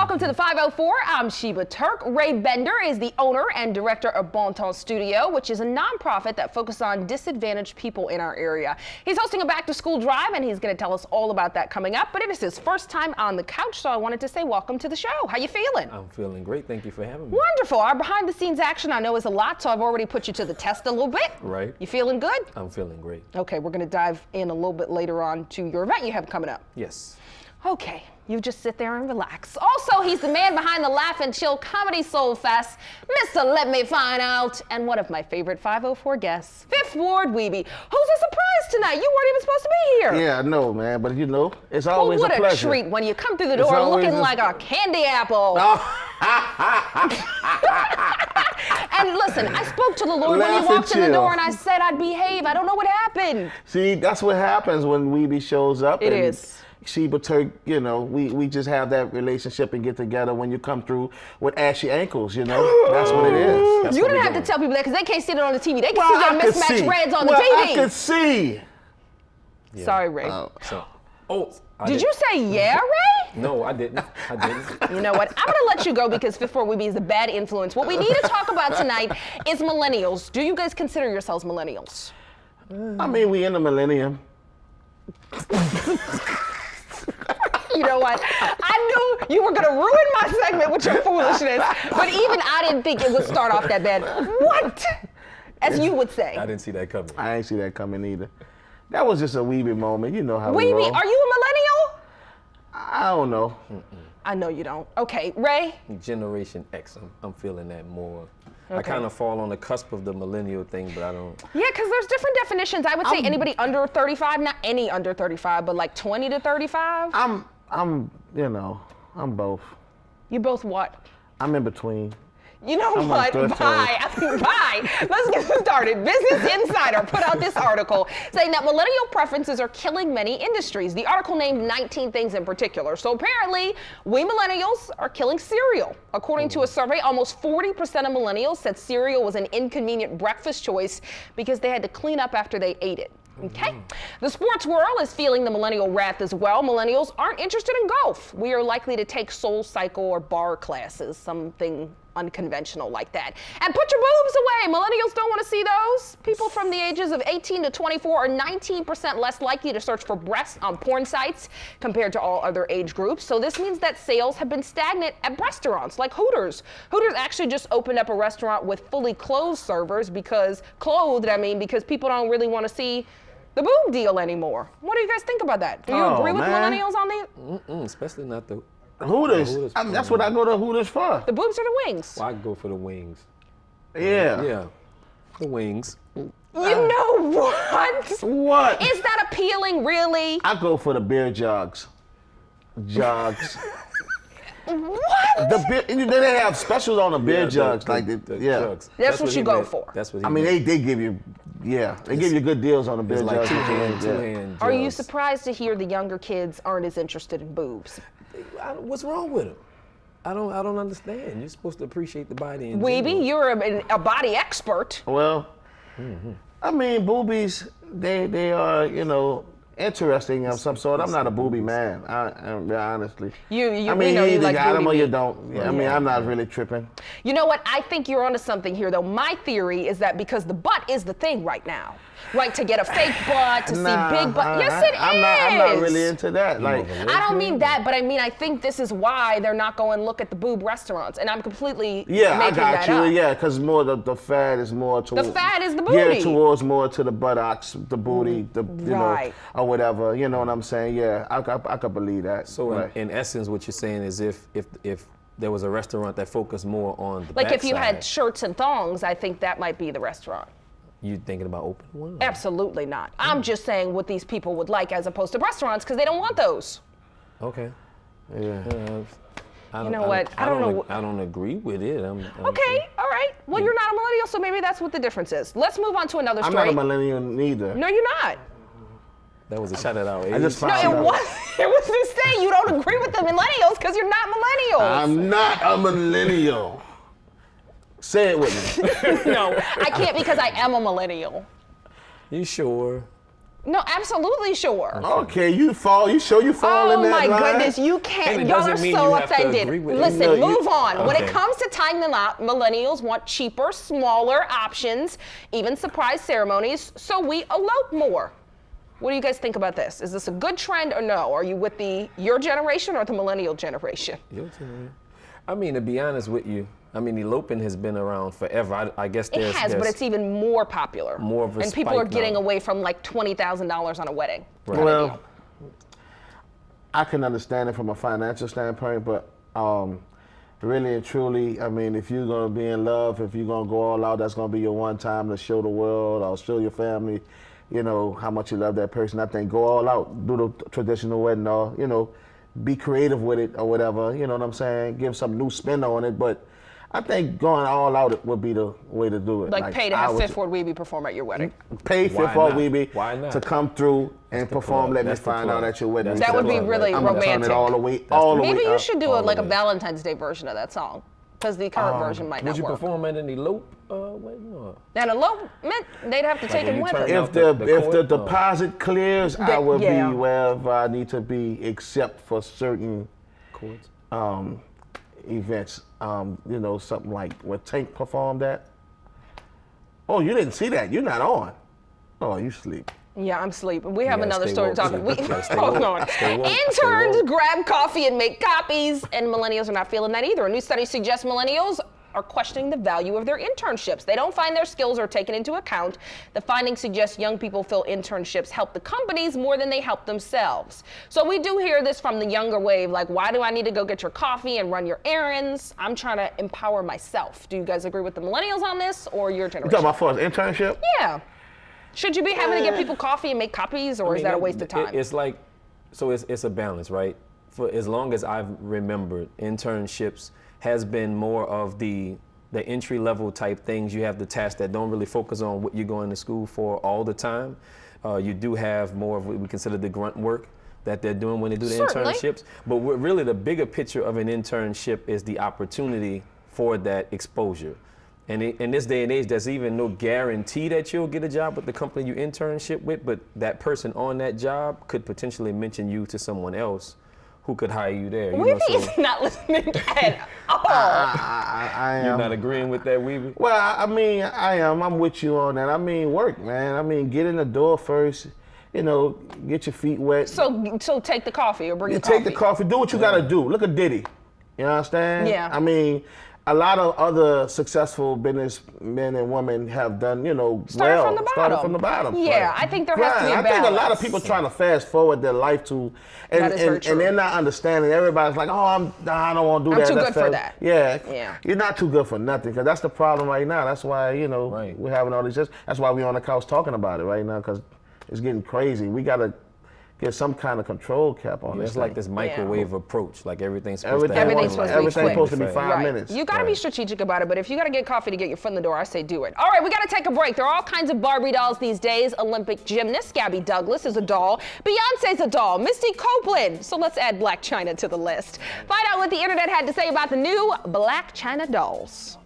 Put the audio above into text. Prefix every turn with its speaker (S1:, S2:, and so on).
S1: welcome to the 504. I'm Sheba Turk. Ray Bender is the owner and director of Bon Temps Studio, which is a nonprofit that focuses on disadvantaged people in our area. He's hosting a back-to-school drive, and he's going to tell us all about that coming up. But it is his first time on the couch, so I wanted to say welcome to the show. How you feeling?
S2: I'm feeling great. Thank you for having me.
S1: Wonderful. Our behind-the-scenes action I know is a lot, so I've already put you to the test a little bit.
S2: Right.
S1: You feeling good?
S2: I'm feeling great.
S1: Okay, we're going to dive in a little bit later on to your event you have coming up.
S2: Yes.
S1: Okay, you just sit there and relax. Also, he's the man behind the Laugh and Chill Comedy Soul Fest, Mr. Let Me Find Out, and one of my favorite 504 guests, Fifth Ward Weebie. Who's a surprise tonight? You weren't even supposed to be here.
S3: Yeah, I know, man, but you know, it's always a pleasure.
S1: What a treat when you come through the door looking like a candy apple. And listen, I spoke to the Lord when you walked in the door and I said I'd behave. I don't know what happened.
S3: See, that's what happens when Weebie shows up.
S1: It is.
S3: Sheba Turk, you know, we just have that relationship and get together when you come through with ashy ankles, you know? That's what it is. That's
S1: you didn't have to tell people that because they can't see it on the TV. They can see your mismatched reds on the TV.
S3: I can see.
S1: Yeah. Sorry, Ray. Did you say yeah, Ray?
S2: No, I didn't.
S1: You know what? I'm going to let you go because Fifth Ward Weebie is a bad influence. What we need to talk about tonight is millennials. Do you guys consider yourselves millennials?
S3: I mean, we in the millennium.
S1: You know what? I knew you were going to ruin my segment with your foolishness, but even I didn't think it would start off that bad. What? As you would say.
S2: I didn't see that coming.
S3: I ain't see that coming either. That was just a Weebie moment. You know how we roll.
S1: Weebie, are you a millennial?
S3: I don't know.
S1: I know you don't. Okay, Ray?
S2: Generation X. I'm feeling that more.
S1: Okay.
S2: I kind of fall on the cusp of the millennial thing, but I don't.
S1: Yeah, because there's different definitions. I would say anybody under 35, not any under 35, but like 20 to 35.
S3: You know, I'm both.
S1: You both what?
S3: I'm in between.
S1: You know what? Bye. Let's get started. Business Insider put out this article saying that millennial preferences are killing many industries. The article named 19 things in particular. So apparently, we millennials are killing cereal. According to a survey, almost 40% of millennials said cereal was an inconvenient breakfast choice because they had to clean up after they ate it. Okay. The sports world is feeling the millennial wrath as well. Millennials aren't interested in golf. We are likely to take Soul Cycle or bar classes, something unconventional like that. And put your boobs away. Millennials don't want to see those. People from the ages of 18 to 24 are 19% less likely to search for breasts on porn sites compared to all other age groups. So this means that sales have been stagnant at restaurants like Hooters. Hooters actually just opened up a restaurant with fully clothed servers because people don't really want to see the boob deal anymore. What do you guys think about that? Do you agree with millennials on these?
S2: Especially not the
S3: Hooters. That's what I go to Hooters for.
S1: The boobs or the wings?
S2: Well, I go for the wings.
S3: Yeah.
S2: Yeah. The wings.
S1: You know what?
S3: What?
S1: Is that appealing, really?
S3: I go for the beer jugs. Jugs.
S1: What?
S3: They have specials on the beer jugs.
S2: The jugs.
S1: That's what you go for.
S2: That's what
S3: I mean, they give you, they give you good deals on the beer jugs.
S2: Two-hand
S1: Are you
S2: jugs.
S1: surprised to hear the younger kids aren't as interested in boobs?
S2: What's wrong with them? I don't understand. You're supposed to appreciate the body.
S1: Weebie, you're a body expert.
S3: Well, I mean, boobies, they are, interesting of some sort. I'm not a booby man, honestly.
S1: You
S3: I mean,
S1: know
S3: you
S1: you
S3: either
S1: like
S3: got them or
S1: booby
S3: you
S1: meat.
S3: don't. I mean, I'm not really tripping.
S1: You know what? I think you're onto something here, though. My theory is that because the butt is the thing right now, right? To get a fake butt, to see big butt. Yes, it is.
S3: I'm not really into that. Like,
S1: I don't mean that, but I mean I think this is why they're not going to look at the boob restaurants, and I'm completely making
S3: I got
S1: that
S3: you.
S1: up.
S3: Yeah, because more the fat is more towards.
S1: The fat is the booty.
S3: Yeah, towards more to the buttocks, the booty,
S1: Right.
S3: or whatever. You know what I'm saying? Yeah, I could believe that.
S2: So
S3: right.
S2: in essence, what you're saying is if there was a restaurant that focused more on the
S1: Like if you
S2: backside,
S1: had shirts and thongs, I think that might be the restaurant.
S2: you thinking about opening one?
S1: Absolutely not. I'm just saying what these people would like as opposed to restaurants because they don't want those.
S2: Okay.
S3: Yeah.
S1: You know what? I don't know.
S2: I don't agree with it.
S1: Okay, all right. Well, you're not a millennial, so maybe that's what the difference is. Let's move on to another
S3: I'm
S1: story.
S3: not a millennial neither.
S1: No, you're not.
S2: That was a shout at our age.
S3: I just found
S1: No, it
S3: out.
S1: was. It was to say you don't agree with the millennials because you're not millennials.
S3: I'm not a millennial. Say it with me.
S1: No, I can't because I am a millennial.
S2: You sure?
S1: No, absolutely sure.
S3: Okay, you fall in that
S1: Oh my
S3: line?
S1: goodness, you
S2: And
S1: can't.
S2: it
S1: Y'all
S2: doesn't
S1: are
S2: mean
S1: so
S2: you have to
S1: offended.
S2: agree with it.
S1: Listen,
S3: No,
S1: move on. When it
S2: Okay.
S1: comes to tying the knot, millennials want cheaper, smaller options, even surprise ceremonies, so we elope more. What do you guys think about this? Is this a good trend or no? Are you with your generation or the millennial generation?
S2: Your turn. I mean, to be honest with you, I mean, eloping has been around forever. I guess
S1: It
S2: there's
S1: has, but it's even more popular.
S2: more of a
S1: and people are
S2: spike
S1: getting
S2: now.
S1: away from like $20,000 on a wedding.
S2: Right.
S1: kind of
S3: Well,
S1: deal.
S3: I can understand it from a financial standpoint, but really and truly, I mean, if you're gonna be in love, if you're gonna go all out, that's gonna be your one time to show the world or show your family, you know, how much you love that person. I think go all out, do the traditional wedding, or you know, be creative with it or whatever. You know what I'm saying? Give some new spin on it, but I think going all out would be the way to do it.
S1: Like pay to
S3: I
S1: have
S3: would-
S1: Fifth Ward Weebie perform at your wedding.
S3: Pay
S2: Why
S3: Fifth Ward
S2: not?
S3: Weebie
S2: Why not?
S3: to come through and
S2: the
S3: perform.
S2: plug.
S3: Let me
S2: That's the
S3: find
S2: plug.
S3: out at your wedding.
S2: That's
S1: That would be
S2: plug,
S1: really
S2: right?
S3: I'm gonna turn
S1: romantic.
S3: it all the way, all the way
S1: Maybe you
S3: up.
S1: should do
S2: all
S1: it
S2: the
S1: like a
S2: way.
S1: Valentine's Day version of that song, because the current version might
S2: Would
S1: not
S2: you
S1: work.
S2: perform at an elope wedding? Or?
S1: And elopement, they'd have to take
S2: when
S1: him
S2: you
S1: with
S2: turn
S1: them.
S2: out
S3: If the
S2: the court,
S3: deposit clears, I will
S1: yeah.
S3: be wherever I need to be, except for certain
S2: Chords?
S3: events. You know, something like what Tank performed at. Oh, you didn't see that? You're not on. Oh, you sleep.
S1: Yeah, I'm sleeping. We have
S2: gotta
S1: another
S2: stay
S1: story to
S2: woke,
S1: talk
S2: too.
S1: about.
S2: You gotta stay
S1: Hold
S2: woke.
S1: on.
S2: Stay woke. Stay
S1: Interns
S2: woke.
S1: grab coffee and make copies, and millennials are not feeling that either. A new study suggests millennials are questioning the value of their internships. They don't find their skills are taken into account. The findings suggest young people feel internships help the companies more than they help themselves. So we do hear this from the younger wave, like, why do I need to go get your coffee and run your errands? I'm trying to empower myself. Do you guys agree with the millennials on this or your
S3: You
S1: generation?
S3: talking about for an internship?
S1: Yeah. Should you be having to get people coffee and make copies, or is that a waste of time?
S2: It's like, so it's a balance, right? For as long as I've remembered, internships has been more of the entry level type things. You have the tasks that don't really focus on what you're going to school for all the time. You do have more of what we consider the grunt work that they're doing when they do the
S1: Certainly.
S2: internships. But really the bigger picture of an internship is the opportunity for that exposure. And in this day and age, there's even no guarantee that you'll get a job with the company you internship with, but that person on that job could potentially mention you to someone else who could hire you there.
S1: Weebie is not listening at all.
S3: I
S2: You're
S3: am.
S2: not agreeing with that, Weebie?
S3: Well, I mean, I am. I'm with you on that. I mean, work, man. I mean, get in the door first. You know, get your feet wet.
S1: So take the coffee or bring
S3: You
S1: the coffee.
S3: take the coffee. Do what you gotta do. Look at Diddy. You understand?
S1: Yeah.
S3: I mean, a lot of other successful businessmen and women have done, you know,
S1: Started
S3: well.
S1: from the bottom.
S3: Started from the bottom.
S1: Yeah, I think there has to be a
S3: I think a lot
S1: balance.
S3: of people trying to fast forward their life to, and,
S1: That is very true.
S3: and they're not understanding. Everybody's like, oh, I don't want to do
S1: I'm
S3: that.
S1: too
S3: That's
S1: good for
S3: fast.
S1: that.
S3: Yeah.
S1: Yeah.
S3: You're not too good for nothing, because that's the problem right now. That's why, you know,
S2: Right.
S3: we're having all these. That's why we're on the couch talking about it right now, because it's getting crazy. We gotta get some kind of control cap on this.
S2: It's like
S3: thing.
S2: this microwave approach, like everything's supposed to
S1: Everything's
S2: happen.
S1: supposed to be quick.
S3: Everything's supposed to be 5
S1: Right.
S3: minutes.
S1: You got to be strategic about it, but if you got to get coffee to get your foot in the door, I say do it. All right, we got to take a break. There are all kinds of Barbie dolls these days. Olympic gymnast Gabby Douglas is a doll. Beyonce's a doll. Misty Copeland. So let's add Black China to the list. Find out what the internet had to say about the new Black China dolls.